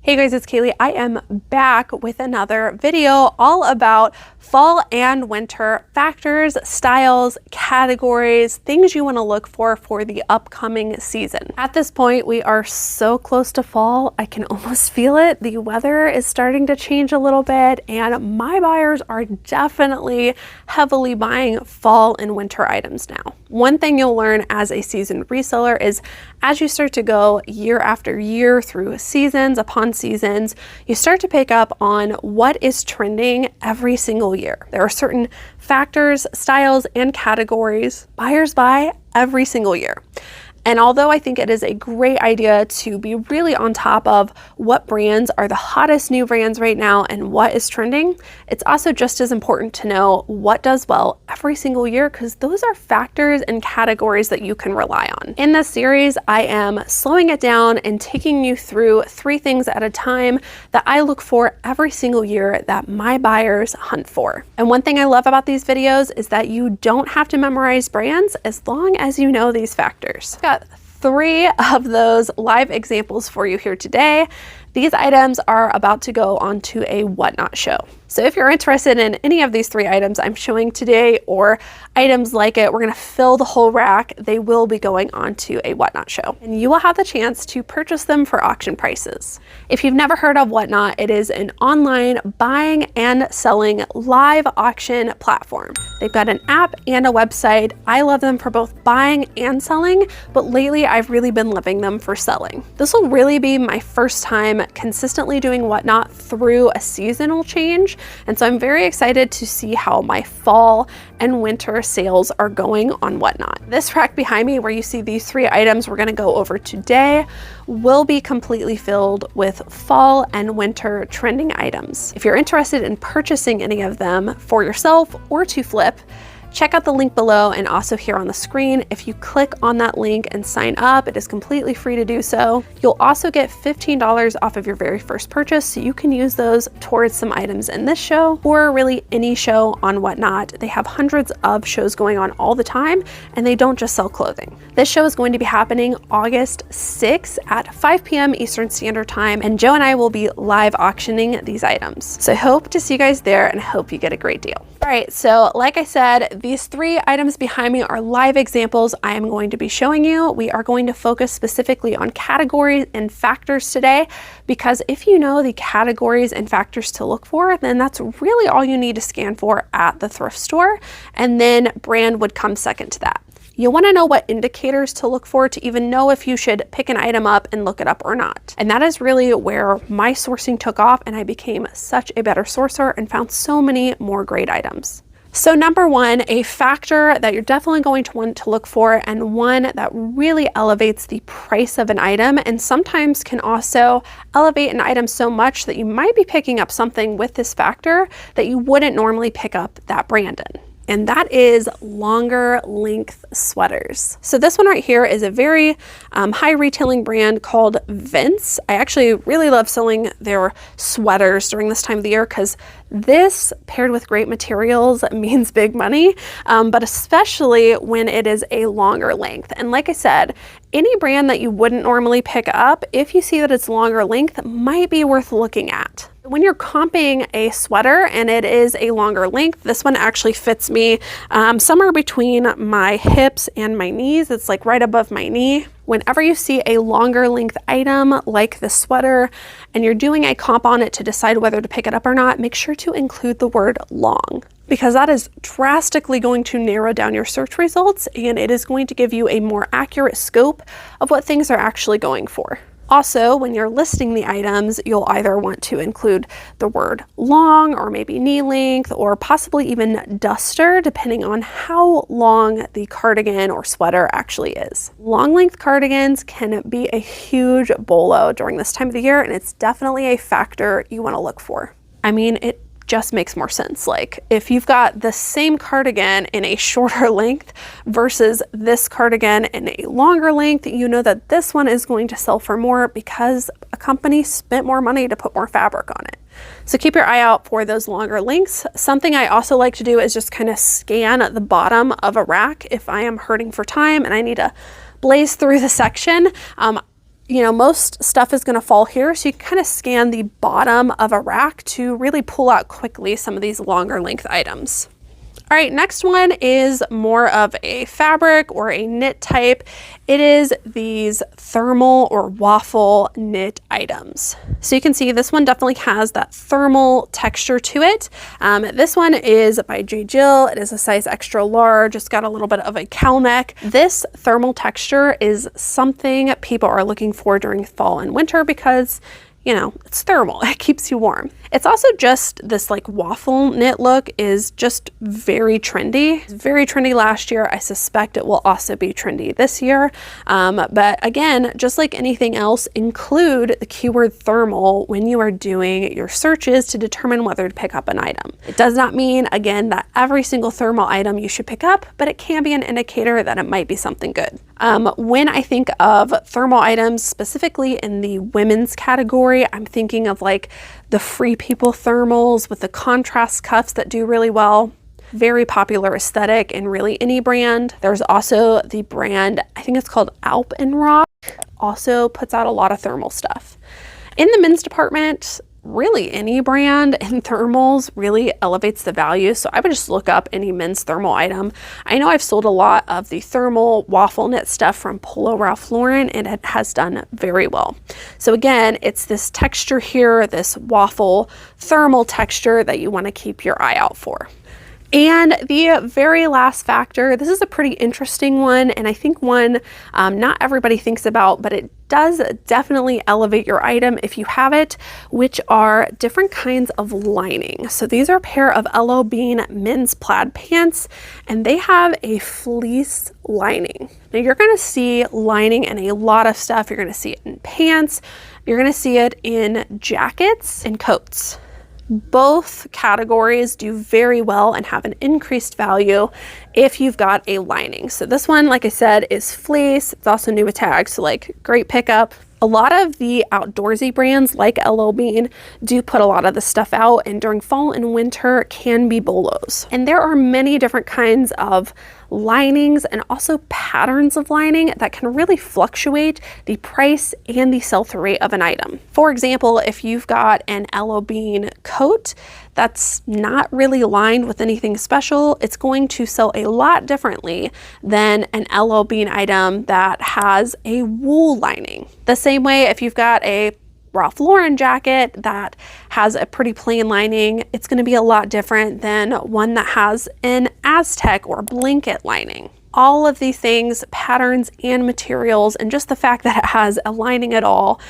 Hey guys, it's Kaylee. I am back with another video all about fall and winter factors, styles, categories, things you want to look for the upcoming season. At this point, we are so close to fall. I can almost feel it. The weather is starting to change a little bit, and my buyers are definitely heavily buying fall and winter items now. One thing you'll learn as a seasoned reseller is as you start to go year after year through seasons upon seasons, you start to pick up on what is trending every single year. There are certain factors, styles, and categories buyers buy every single year. And although I think it is a great idea to be really on top of what brands are the hottest new brands right now and what is trending, it's also just as important to know what does well every single year, because those are factors and categories that you can rely on. In this series, I am slowing it down and taking you through 3 things at a time that I look for every single year that my buyers hunt for. And one thing I love about these videos is that you don't have to memorize brands as long as you know these factors. Got 3 of those live examples for you here today. These items are about to go onto a Whatnot show. So if you're interested in any of these 3 items I'm showing today or items like it, we're gonna fill the whole rack. They will be going onto a Whatnot show, and you will have the chance to purchase them for auction prices. If you've never heard of Whatnot, it is an online buying and selling live auction platform. They've got an app and a website. I love them for both buying and selling, but lately I've really been loving them for selling. This will really be my first time consistently doing Whatnot through a seasonal change. And so I'm very excited to see how my fall and winter sales are going on Whatnot. This rack behind me where you see these 3 items we're gonna go over today will be completely filled with fall and winter trending items. If you're interested in purchasing any of them for yourself or to flip, check out the link below and also here on the screen. If you click on that link and sign up, it is completely free to do so. You'll also get $15 off of your very first purchase, so you can use those towards some items in this show or really any show on Whatnot. They have hundreds of shows going on all the time, and they don't just sell clothing. This show is going to be happening August 6th at 5 p.m. Eastern Standard Time, and Joe and I will be live auctioning these items. So I hope to see you guys there and hope you get a great deal. All right, so like I said, these 3 items behind me are live examples I am going to be showing you. We are going to focus specifically on categories and factors today, because if you know the categories and factors to look for, then that's really all you need to scan for at the thrift store, and then brand would come second to that. You want to know what indicators to look for to even know if you should pick an item up and look it up or not. And that is really where my sourcing took off, and I became such a better sourcer and found so many more great items. So number 1, a factor that you're definitely going to want to look for, and one that really elevates the price of an item and sometimes can also elevate an item so much that you might be picking up something with this factor that you wouldn't normally pick up that brand in. And that is longer length sweaters. So this one right here is a very high retailing brand called Vince. I actually really love selling their sweaters during this time of the year, because this paired with great materials means big money, but especially when it is a longer length. And like I said, any brand that you wouldn't normally pick up, if you see that it's longer length, might be worth looking at. When you're comping a sweater and it is a longer length, this one actually fits me somewhere between my hips and my knees. It's like right above my knee. Whenever you see a longer length item like the sweater and you're doing a comp on it to decide whether to pick it up or not, make sure to include the word long, because that is drastically going to narrow down your search results, and it is going to give you a more accurate scope of what things are actually going for. Also, when you're listing the items, you'll either want to include the word long or maybe knee length or possibly even duster, depending on how long the cardigan or sweater actually is. Long length cardigans can be a huge bolo during this time of the year, and it's definitely a factor you want to look for. I mean, it just makes more sense. Like if you've got the same cardigan in a shorter length versus this cardigan in a longer length, you know that this one is going to sell for more because a company spent more money to put more fabric on it. So keep your eye out for those longer lengths. Something I also like to do is just kind of scan at the bottom of a rack if I am hurting for time and I need to blaze through the section. you know, most stuff is gonna fall here, so you can kind of scan the bottom of a rack to really pull out quickly some of these longer length items. All right, next one is more of a fabric or a knit type. It is these thermal or waffle knit items. So you can see this one definitely has that thermal texture to it. This one is by J. Jill. It is a size extra large. It's got a little bit of a cowl neck. This thermal texture is something people are looking for during fall and winter because, you know, it's thermal, it keeps you warm. It's also just this like waffle knit look is just very trendy. It's very trendy last year. I suspect it will also be trendy this year. But again, just like anything else, include the keyword thermal when you are doing your searches to determine whether to pick up an item. It does not mean, again, that every single thermal item you should pick up, but it can be an indicator that it might be something good. When I think of thermal items, specifically in the women's category, I'm thinking of like the Free People thermals with the contrast cuffs that do really well. Very popular aesthetic in really any brand. There's also the brand, I think it's called Alp and Rock, also puts out a lot of thermal stuff. In the men's department, really any brand in thermals really elevates the value. So I would just look up any men's thermal item. I know I've sold a lot of the thermal waffle knit stuff from Polo Ralph Lauren, and it has done very well. So again, it's this texture here, this waffle thermal texture that you want to keep your eye out for. And the very last factor, this is a pretty interesting one, and I think one not everybody thinks about, but it does definitely elevate your item if you have it, which are different kinds of lining. So these are a pair of LO Bean men's plaid pants, and they have a fleece lining. Now you're gonna see lining in a lot of stuff. You're gonna see it in pants, you're gonna see it in jackets and coats. Both categories do very well and have an increased value if you've got a lining. So this one, like I said, is fleece. It's also new with tags, so like great pickup. A lot of the outdoorsy brands like LL Bean do put a lot of the stuff out, and during fall and winter can be Bolos. And there are many different kinds of linings and also patterns of lining that can really fluctuate the price and the sell-through rate of an item. For example, if you've got an LL Bean coat that's not really lined with anything special, it's going to sell a lot differently than an LL Bean item that has a wool lining. The same way, if you've got a Ralph Lauren jacket that has a pretty plain lining, it's going to be a lot different than one that has an Aztec or blanket lining. All of these things, patterns and materials, and just the fact that it has a lining at all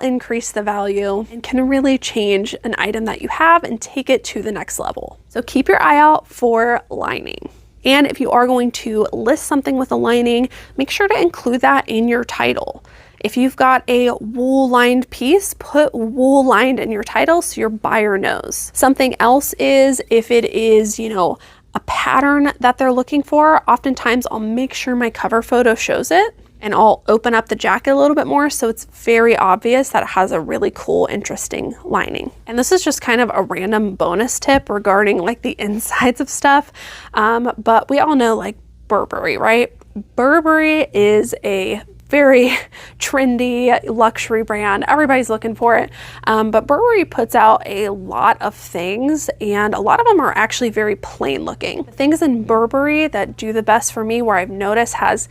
increase the value and can really change an item that you have and take it to the next level. So keep your eye out for lining. And if you are going to list something with a lining, make sure to include that in your title. If you've got a wool lined piece, put wool lined in your title so your buyer knows. Something else is if it is, you know, a pattern that they're looking for, oftentimes I'll make sure my cover photo shows it, and I'll open up the jacket a little bit more so it's very obvious that it has a really cool, interesting lining. And this is just kind of a random bonus tip regarding like the insides of stuff. But we all know like Burberry, right? Burberry is a very trendy luxury brand. Everybody's looking for it. But Burberry puts out a lot of things, and a lot of them are actually very plain looking. The things in Burberry that do the best for me, where I've noticed has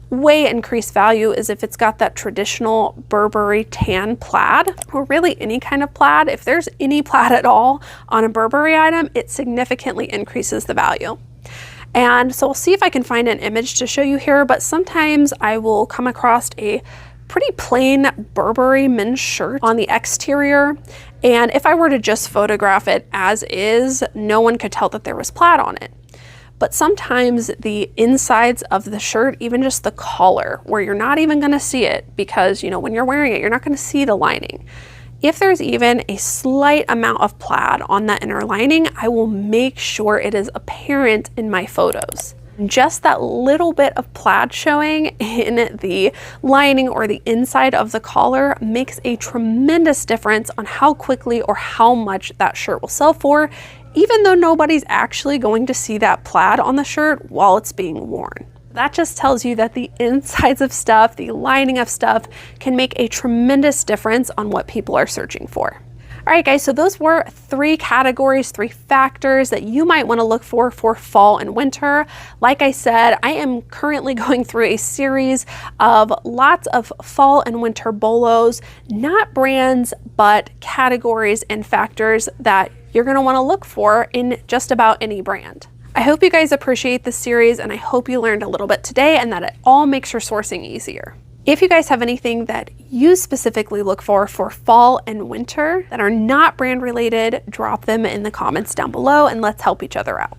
way increased value, is if it's got that traditional Burberry tan plaid, or really any kind of plaid. If there's any plaid at all on a Burberry item, it significantly increases the value. And so we'll see if I can find an image to show you here, but sometimes I will come across a pretty plain Burberry men's shirt on the exterior, and if I were to just photograph it as is, no one could tell that there was plaid on it. But sometimes the insides of the shirt, even just the collar, where you're not even gonna see it because, you know, when you're wearing it, you're not gonna see the lining. If there's even a slight amount of plaid on that inner lining, I will make sure it is apparent in my photos. Just that little bit of plaid showing in the lining or the inside of the collar makes a tremendous difference on how quickly or how much that shirt will sell for, even though nobody's actually going to see that plaid on the shirt while it's being worn. That just tells you that the insides of stuff, the lining of stuff, can make a tremendous difference on what people are searching for. All right, guys, so those were 3 categories, 3 factors that you might want to look for fall and winter. Like I said, I am currently going through a series of lots of fall and winter bolos, not brands, but categories and factors that you're going to want to look for in just about any brand. I hope you guys appreciate this series, and I hope you learned a little bit today and that it all makes your sourcing easier. If you guys have anything that you specifically look for fall and winter that are not brand related, drop them in the comments down below and let's help each other out.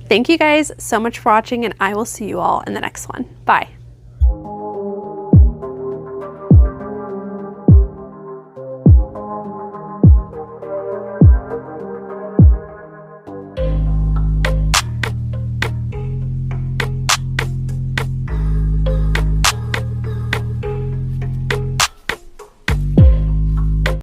Thank you guys so much for watching, and I will see you all in the next one. Bye.